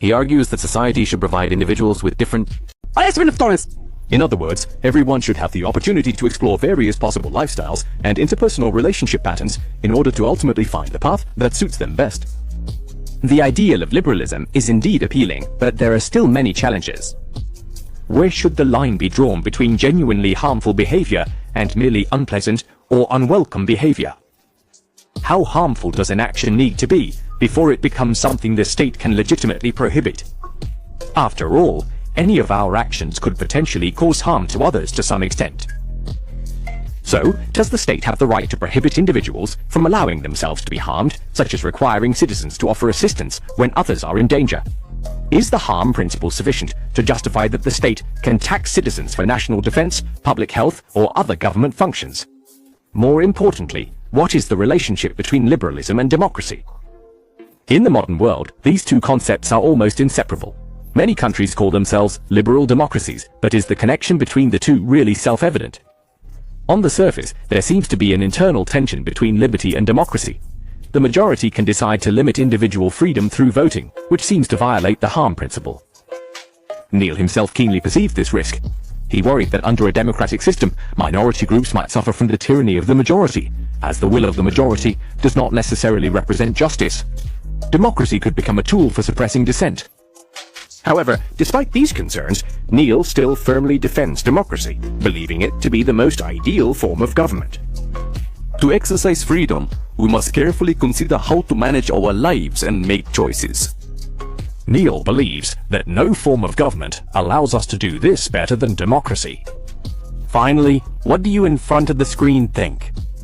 He argues that society should provide individuals with different... In other words, everyone should have the opportunity to explore various possible lifestyles and interpersonal relationship patterns in order to ultimately find the path that suits them best. The ideal of liberalism is indeed appealing, but there are still many challenges. Where should the line be drawn between genuinely harmful behavior and merely unpleasant or unwelcome behavior? How harmful does an action need to be before it becomes something the state can legitimately prohibit? After all, any of our actions could potentially cause harm to others to some extent. So, does the state have the right to prohibit individuals from allowing themselves to be harmed, such as requiring citizens to offer assistance when others are in danger? Is the harm principle sufficient to justify that the state can tax citizens for national defense, public health, or other government functions? More importantly, what is the relationship between liberalism and democracy? In the modern world, these two concepts are almost inseparable. Many countries call themselves liberal democracies, but is the connection between the two really self-evident? On the surface, there seems to be an internal tension between liberty and democracy. The majority can decide to limit individual freedom through voting, which seems to violate the harm principle. Neil himself keenly perceived this risk. He worried that under a democratic system, minority groups might suffer from the tyranny of the majority, as the will of the majority does not necessarily represent justice. Democracy could become a tool for suppressing dissent. However, despite these concerns, Neil still firmly defends democracy, believing it to be the most ideal form of government. To exercise freedom, we must carefully consider how to manage our lives and make choices. Neil believes that no form of government allows us to do this better than democracy. Finally, what do you in front of the screen think?